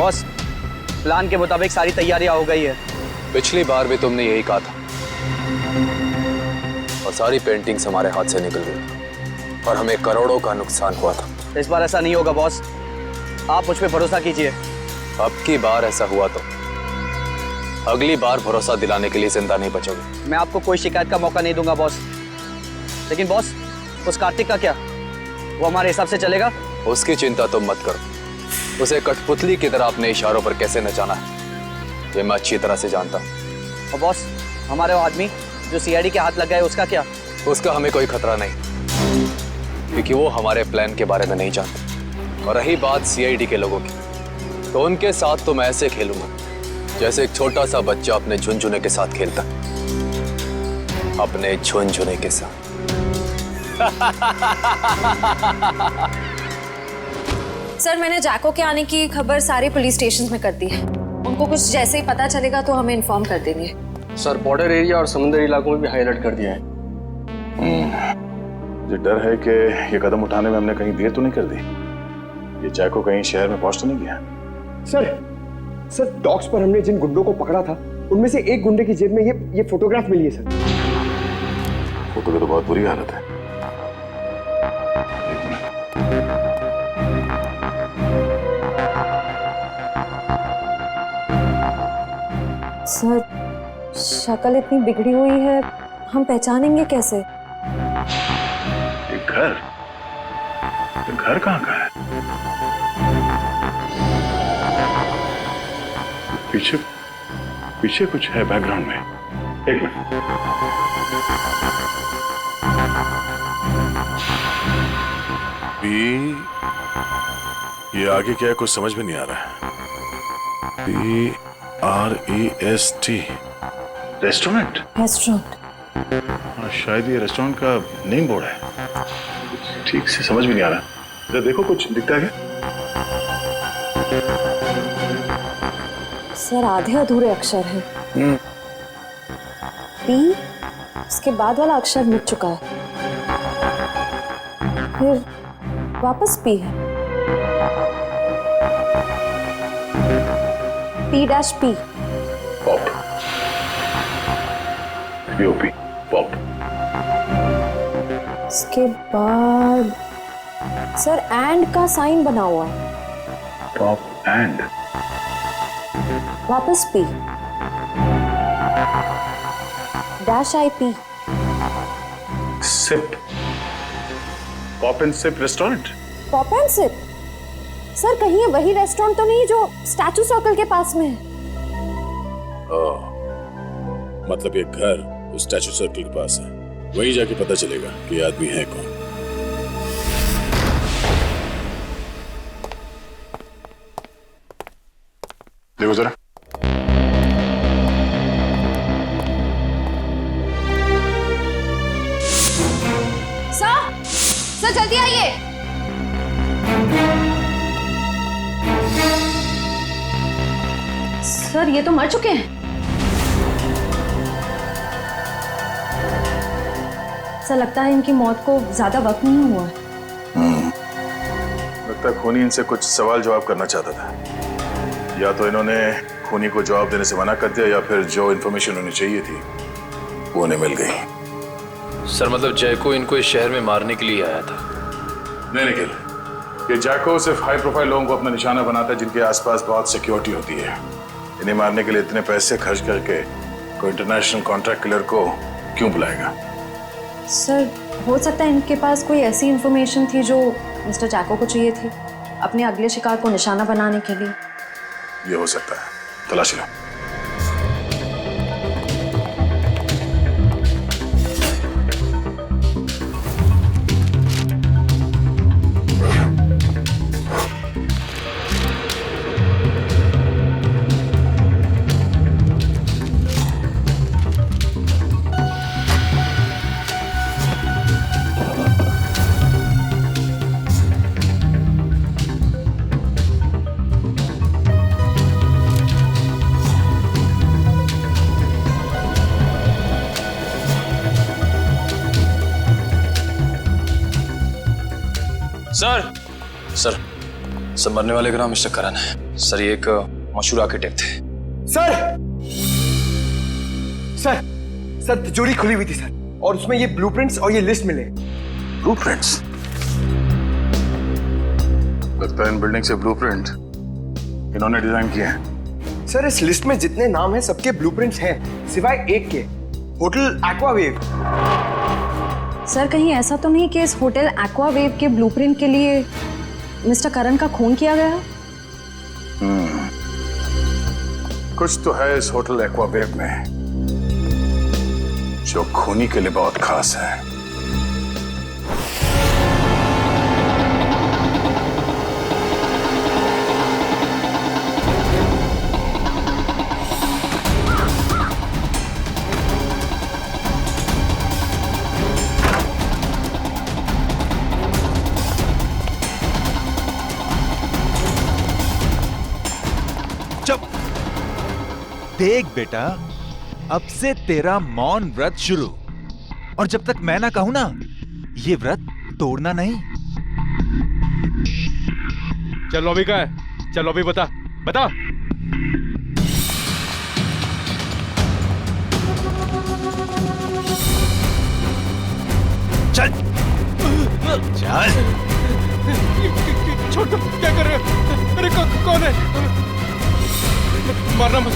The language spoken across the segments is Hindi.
बॉस, प्लान के मुताबिक सारी तैयारियां हो गई है। पिछली बार भी तुमने यही कहा था और सारी पेंटिंग्स हमारे हाथ से निकल गई और हमें करोड़ों का नुकसान हुआ था। इस बार ऐसा नहीं होगा बॉस, आप मुझ पे भरोसा कीजिए। अब की बार ऐसा हुआ तो अगली बार भरोसा दिलाने के लिए जिंदा नहीं बचोगे। मैं आपको कोई शिकायत का मौका नहीं दूंगा बॉस। लेकिन बॉस, उस कार्तिक का क्या? वो हमारे हिसाब से चलेगा? उसकी चिंता तुम मत करो। उसे कठपुतली की तरह अपने इशारों पर कैसे नचाना है ये मैं अच्छी तरह से जानता हूँ। और बॉस, हमारे वो आदमी जो सीआईडी के हाथ लग गया, उसका क्या? उसका हमें कोई खतरा नहीं, क्योंकि वो हमारे प्लान के बारे में नहीं जानते। और रही बात सीआईडी के लोगों की, तो उनके साथ तो मैं ऐसे खेलूंगा जैसे एक छोटा सा बच्चा अपने झुनझुने के साथ खेलता, अपने झुनझुने के साथ। सर, मैंने जैको के आने की खबर सारे पुलिस स्टेशन में कर दी है। उनको कुछ जैसे ही पता चलेगा तो हमें इन्फॉर्म कर देंगे। सर, बॉर्डर एरिया और समुद्री इलाकों में भी हाई अलर्ट कर दिया है। मुझे डर है कि ये कदम उठाने में हमने कहीं देर तो नहीं कर दी। ये जैको कहीं शहर में पहुंच तो नहीं गया? सर डॉक्स पर हमने जिन गुंडों को पकड़ा था उनमें से एक गुंडे की जेब में ये फोटोग्राफ मिली है सर। फोटो की तो बहुत बुरी हालत है। सर, शक्ल इतनी बिगड़ी हुई है, हम पहचानेंगे कैसे? एक घर? तो घर कहाँ का है? पीछे पीछे कुछ है बैकग्राउंड में। एक मिनट। ये आगे क्या है कुछ समझ में नहीं आ रहा है। PREST restaurant. हाँ, शायद ये रेस्टोरेंट का नेम बोर्ड है। ठीक से समझ में नहीं आ रहा। जरा देखो कुछ दिखता है क्या? सर, आधे अधूरे अक्षर हैं। P, इसके बाद वाला अक्षर मिट चुका है, फिर वापस P है। P-P। पॉप। POP। पॉप। इसके बाद सर एंड का साइन बना हुआ है। Pop and. वापस P। -IP। Sip. Pop and sip restaurant. Pop and sip. Sir, कहीं ये वही रेस्टोरेंट तो नहीं जो स्टैचू सर्कल के पास में है? मतलब ये घर उस स्टैचू सर्कल के पास है। वहीं जाके पता चलेगा कि ये आदमी है कौन। देखो जरा। सर जल्दी आइए। सर, ये तो मर चुके हैं। सर, लगता है इनकी मौत को ज्यादा वक्त नहीं हुआ है। लगता है खूनी इनसे कुछ सवाल जवाब करना चाहता था। या तो इन्होंने खूनी को जवाब देने से मना कर दिया या फिर जो इन्फॉर्मेशन उन्हें चाहिए थी वो उन्हें मिल गई। सर, मतलब जैको इनको इस शहर में मारने के लिए आया था? नहीं निखिल, ये जैको सिर्फ हाई प्रोफाइल लोगों को अपना निशाना बनाता है जिनके आसपास बहुत सिक्योरिटी होती है। इन्हें मारने के लिए इतने पैसे खर्च करके कोई इंटरनेशनल कॉन्ट्रैक्ट किलर को क्यों बुलाएगा? सर, हो सकता है इनके पास कोई ऐसी इंफॉर्मेशन थी जो मिस्टर जैको को चाहिए थी अपने अगले शिकार को निशाना बनाने के लिए। ये हो सकता है, तलाशी लो। सर, सर, मरने वाले का नाम मिस्टर करण है। सर ये एक मशहूर आर्किटेक्ट थे। सर सर सर तिजोरी खुली हुई थी सर, और उसमें ये ब्लूप्रिंट्स और ये लिस्ट मिले। ब्लूप्रिंट्स? लगता है इन बिल्डिंग से ब्लूप्रिंट इन्होंने डिजाइन किए हैं। सर इस लिस्ट में जितने नाम हैं सबके ब्लूप्रिंट्स हैं सिवाय एक के, होटल एक्वावेव। सर कहीं ऐसा तो नहीं कि इस होटल एक्वावेव के ब्लूप्रिंट के लिए मिस्टर करण का खून किया गया? कुछ तो है इस होटल एक्वावेव में जो खूनी के लिए बहुत खास है। देख बेटा, अब से तेरा मौन व्रत शुरू, और जब तक मैं ना कहूं ना, ये व्रत तोड़ना नहीं। चलो अभी का है, चलो अभी बता बता। चल चल। छोड़ दो, क्या कर रहे हो? अरे कौन है? मारना मत।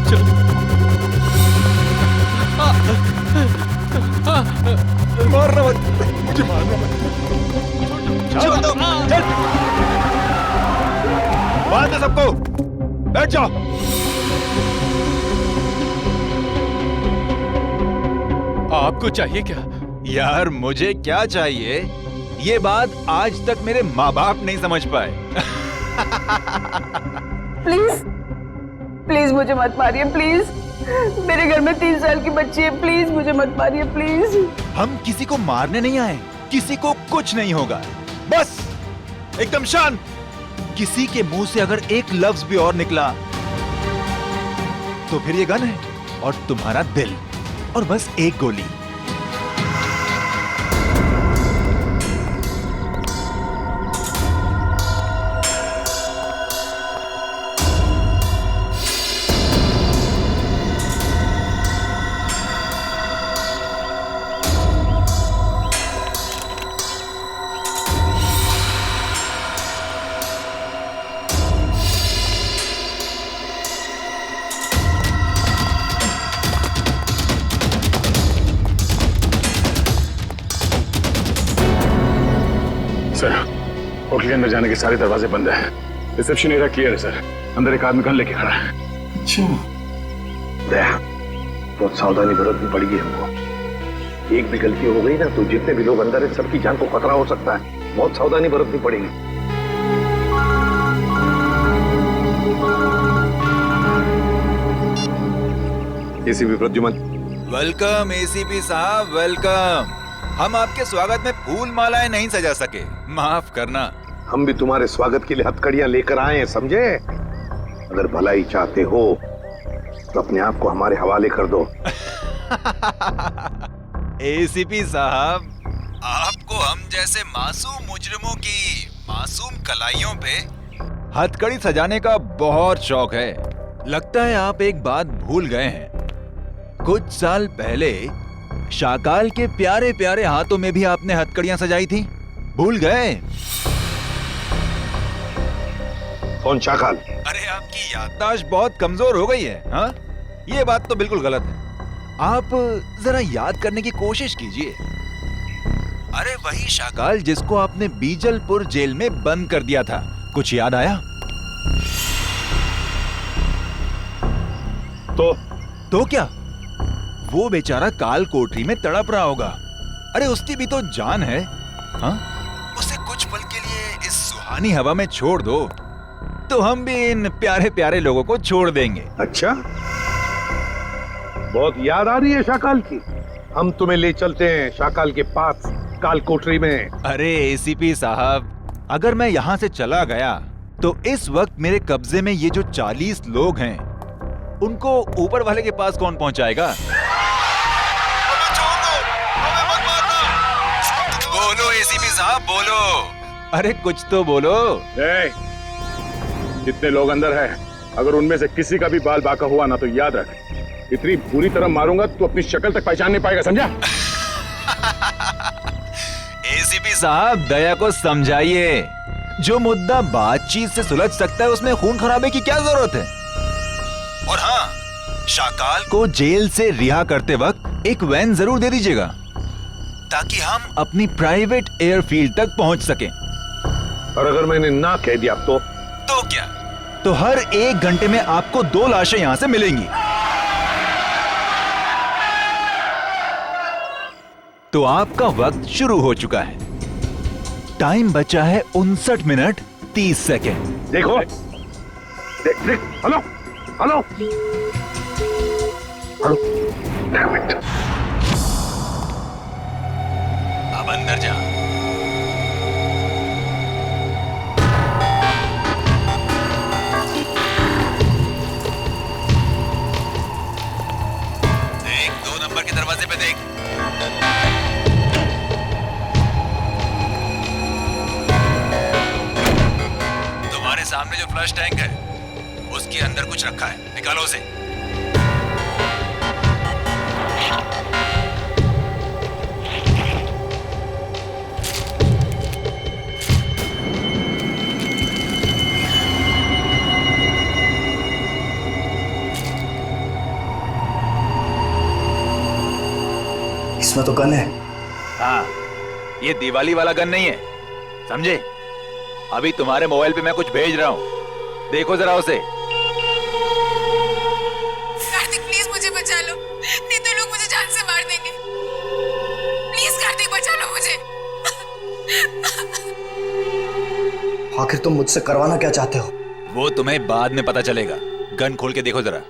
चलो मारना मत, मुझे मारना मत। छोड़ दो, चल। मार दो सबको, बैठ जाओ। आपको चाहिए क्या? यार मुझे क्या चाहिए, ये बात आज तक मेरे माँ बाप नहीं समझ पाए। प्लीज प्लीज मुझे मत मारिए, प्लीज। मेरे घर में 3 साल की बच्ची है, प्लीज मुझे मत मारिए, प्लीज। हम किसी को मारने नहीं आए, किसी को कुछ नहीं होगा, बस एकदम शांत। किसी के मुंह से अगर एक लफ्ज भी और निकला तो फिर ये गन है और तुम्हारा दिल, और बस एक गोली। सर होटल के अंदर जाने के सारे दरवाजे बंद हैं। रिसेप्शन एरिया क्लियर है सर। अंदर एक आदमी गन लेके खड़ा है। अच्छा दया, बहुत सावधानी बरतनी पड़ेगी हमको। एक भी गलती हो गई ना तो जितने भी लोग अंदर हैं सबकी जान को खतरा हो सकता है। बहुत सावधानी बरतनी पड़ेगी। एसीपी प्रद्युमन। वेलकम एसीपी साहब, वेलकम। हम आपके स्वागत में फूल मालाएं नहीं सजा सके, माफ करना। हम भी तुम्हारे स्वागत के लिए हथकड़ियां लेकर आए हैं, समझे? अगर भलाई चाहते हो तो अपने आप को हमारे हवाले कर दो। एसीपी साहब, आपको हम जैसे मासूम मुजरिमों की मासूम कलाइयों पे हथकड़ी सजाने का बहुत शौक है। लगता है आप एक बात भूल गए हैं। कुछ साल पहले शाकाल के प्यारे प्यारे हाथों में भी आपने हथकड़ियां सजाई थी, भूल गए? कौन शाकाल? अरे आपकी याददाश्त बहुत कमजोर हो गई है। हाँ, ये बात तो बिल्कुल गलत है। आप जरा याद करने की कोशिश कीजिए। अरे वही शाकाल जिसको आपने बीजलपुर जेल में बंद कर दिया था, कुछ याद आया? तो क्या? वो बेचारा काल कोठरी में तड़प रहा होगा। अरे उसकी भी तो जान है। हाँ? उसे कुछ पल के लिए इस सुहानी हवा में छोड़ दो तो हम भी इन प्यारे प्यारे लोगों को छोड़ देंगे। अच्छा, बहुत याद आ रही है शाकाल की। हम तुम्हें ले चलते हैं शाकाल के पास काल कोठरी में। अरे एसीपी साहब, अगर मैं यहाँ से चला गया तो इस वक्त मेरे कब्जे में ये जो 40 लोग हैं उनको ऊपर वाले के पास कौन पहुंचाएगा? हमें छोड़ दो, हमें मत एसीपी साहब बोलो। अरे कुछ तो बोलो। जितने लोग अंदर हैं, अगर उनमें से किसी का भी बाल बांका हुआ ना तो याद रख, इतनी बुरी तरह मारूंगा तो अपनी शक्ल तक पहचान नहीं पाएगा, समझा? एसीपी साहब दया को समझाइए। जो मुद्दा बातचीत से सुलझ सकता है उसमें खून खराबे की क्या जरूरत है। और हाँ, शाकाल को जेल से रिहा करते वक्त एक वैन जरूर दे दीजिएगा ताकि हम अपनी प्राइवेट एयरफील्ड तक पहुंच सकें। और अगर मैंने ना कह दिया तो क्या? तो हर 1 घंटे में आपको 2 लाशें यहां से मिलेंगी। तो आपका वक्त शुरू हो चुका है। टाइम बचा है 59 मिनट 30 सेकेंड। देखो, देख, hello hello hello, damn it. अब अंदर जा। देख, 2 नंबर के दरवाजे पे देख। तुम्हारे सामने जो फ्लश टैंक है उसके अंदर कुछ रखा है, निकालो उसे। इसमें तो गन है। हाँ, ये दिवाली वाला गन नहीं है, समझे? अभी तुम्हारे मोबाइल पे मैं कुछ भेज रहा हूँ, देखो जरा उसे। कार्तिक प्लीज मुझे बचा लो, नहीं तो लोग मुझे जान से मार देंगे। प्लीज कार्तिक बचा लो मुझे। आखिर तुम मुझसे करवाना क्या चाहते हो? वो तुम्हें बाद में पता चलेगा। गन खोल के देखो जरा।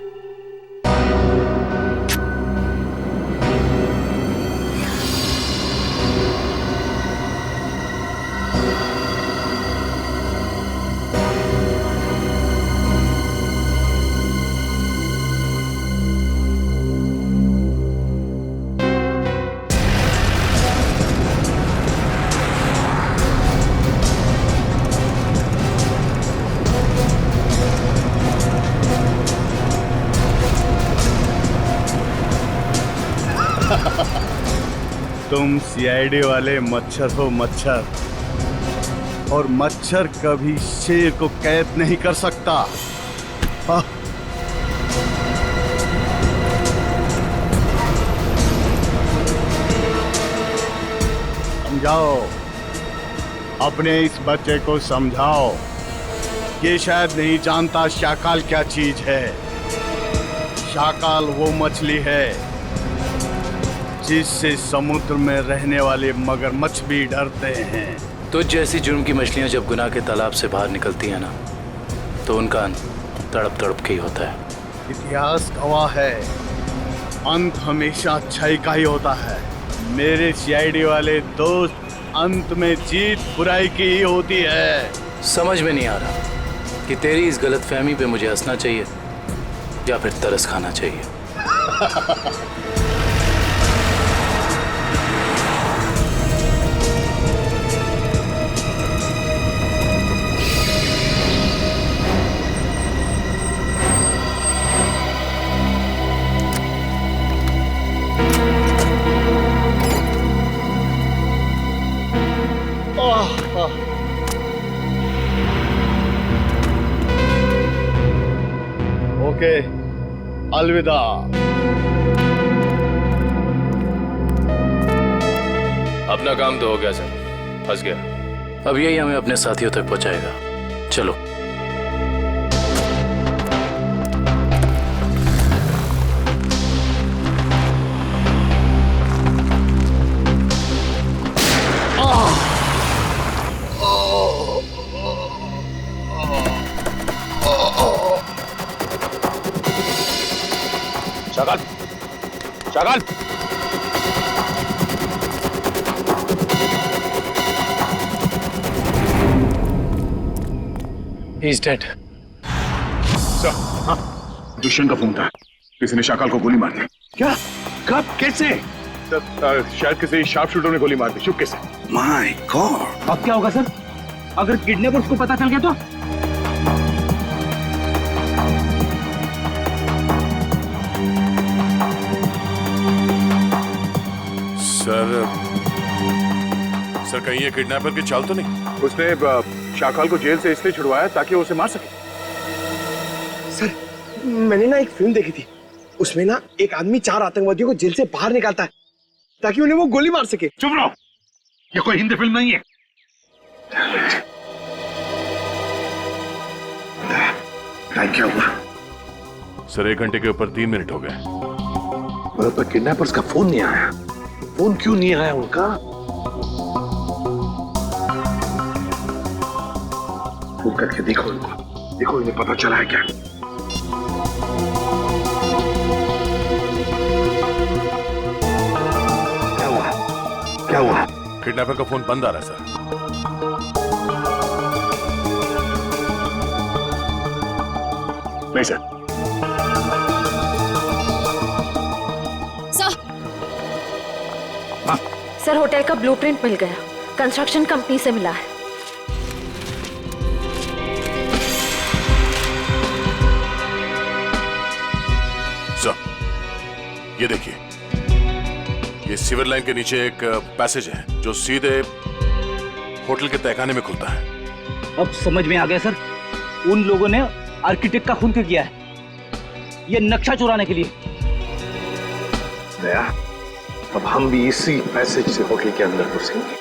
तुम सीआईडी वाले मच्छर हो, मच्छर। और मच्छर कभी शेर को कैद नहीं कर सकता। समझाओ, अपने इस बच्चे को समझाओ। ये शायद नहीं जानता शाकाल क्या चीज है। शाकाल वो मछली है जिससे समुद्र में रहने वाले मगरमच्छ भी डरते हैं। तो जैसी जुर्म की मछलियां जब गुनाह के तालाब से बाहर निकलती हैं ना, तो उनका अंत तड़प तड़प के ही होता है। इतिहास गवाह है, अंत हमेशा अच्छाई का ही होता है। मेरे सीआईडी वाले दोस्त, अंत में जीत बुराई की ही होती है। समझ में नहीं आ रहा कि तेरी इस गलतफहमी पे मुझे हंसना चाहिए या फिर तरस खाना चाहिए। ओके, अलविदा। अपना काम तो हो गया सर, फंस गया। अब यही हमें अपने साथियों तक पहुंचाएगा। चलो। Shakaal, Shakaal, He's dead. दुष्यंत का फोन था, किसी ने शाकाल को गोली मार दी। क्या? कब? कैसे? शायद किसी शार्प शूटर ने गोली मार दी चुपके से। माय गॉड, अब क्या होगा सर? अगर किडनैपर्स को पता चल गया तो? सर कहीं ये किडनैपर की चाल तो नहीं? उसने शाकाल को जेल से इसलिए छुड़वाया ताकि वो उसे मार सके। सर मैंने ना एक फिल्म देखी थी, उसमें ना एक आदमी 4 आतंकवादियों को जेल से बाहर निकालता है ताकि उन्हें वो गोली मार सके। चुप रहो, ये कोई हिंदी फिल्म नहीं है। क्या हुआ? सर 1 घंटे के ऊपर 3 मिनट हो गए। पर किडनैपर्स का फोन नहीं आया। फोन क्यों नहीं आया उनका? फोन करके देखो इनको, देखो इन्हें पता चला है क्या? क्या हुआ? क्या हुआ? किडनैपर का फोन बंद आ रहा है सर। नहीं सर। सर होटल का ब्लूप्रिंट मिल गया, कंस्ट्रक्शन कंपनी से मिला है। सर ये देखिए, ये सीवर लाइन के नीचे एक पैसेज है जो सीधे होटल के तहखाने में खुलता है। अब समझ में आ गया सर, उन लोगों ने आर्किटेक्ट का खून क्यों किया है? ये नक्शा चुराने के लिए। दया, अब हम भी इसी पैसेज से होटल के अंदर घुसेंगे।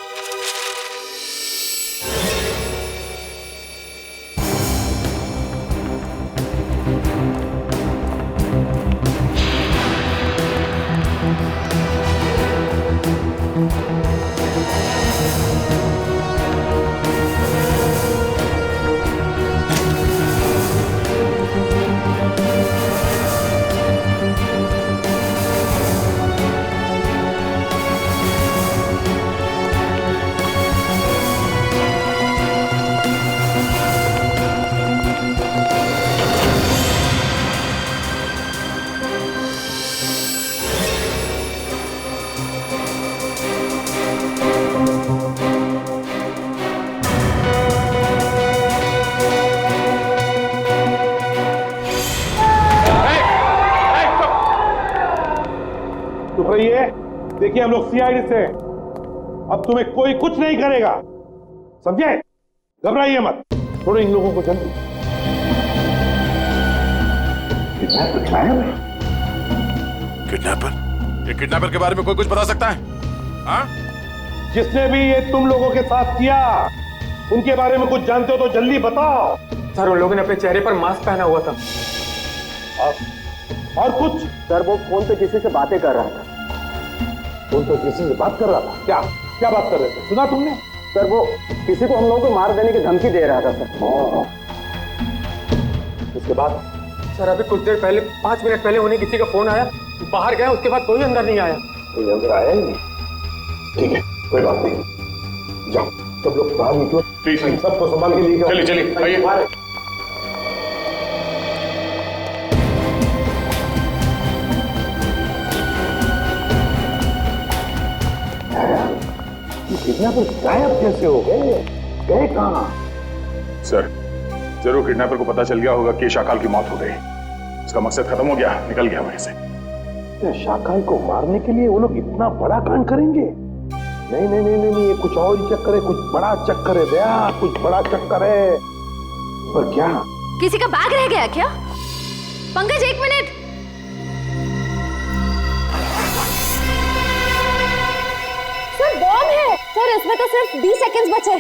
रहिए, देखिए हम लोग सीआईडी से, अब तुम्हें कोई कुछ नहीं करेगा, समझे? घबराइए मत, छोड़ो इन लोगों को जल्दी। किडनैपर? ये किडनैपर के बारे में कोई कुछ बता सकता है? हाँ? जिसने भी ये तुम लोगों के साथ किया, उनके बारे में कुछ जानते हो तो जल्दी बताओ। सर उन लोगों ने अपने चेहरे पर मास्क पहना हुआ था। और कुछ? सर वो फोन पे किसी से बातें कर रहा था। फोन पे किसी से बात कर रहा था? क्या क्या बात कर रहे थे, सुना तुमने? सर वो किसी को हम लोगों को मार देने की धमकी दे रहा था सर। इसके बाद? सर अभी कुछ देर पहले, 5 मिनट पहले उन्हें किसी का फोन आया, बाहर गया, उसके बाद कोई अंदर नहीं आया। कोई अंदर आया ही नहीं? ठीक है, कोई बात नहीं, जाओ सब लोग बाहर निकलो, प्लीज सबको संभाल के लिए। चलिए चलिए आइए। किडनैपर गायब कैसे हो गए? गए कहाँ? सर जरूर किडनैपर को पता चल गया होगा कि शाकाल की मौत हो गई, उसका मकसद खत्म हो गया, निकल गया वहीं से। शाकाल को मारने के लिए वो लोग इतना बड़ा कांड करेंगे? नहीं नहीं नहीं नहीं, ये कुछ और ही चक्कर है, कुछ बड़ा चक्कर है दया, कुछ बड़ा चक्कर है। पर क्या? किसी का बैग रह गया क्या? पंकज 1 मिनट। सर बॉम्ब है सर, इसमें तो सिर्फ 20 सेकंड्स बचे।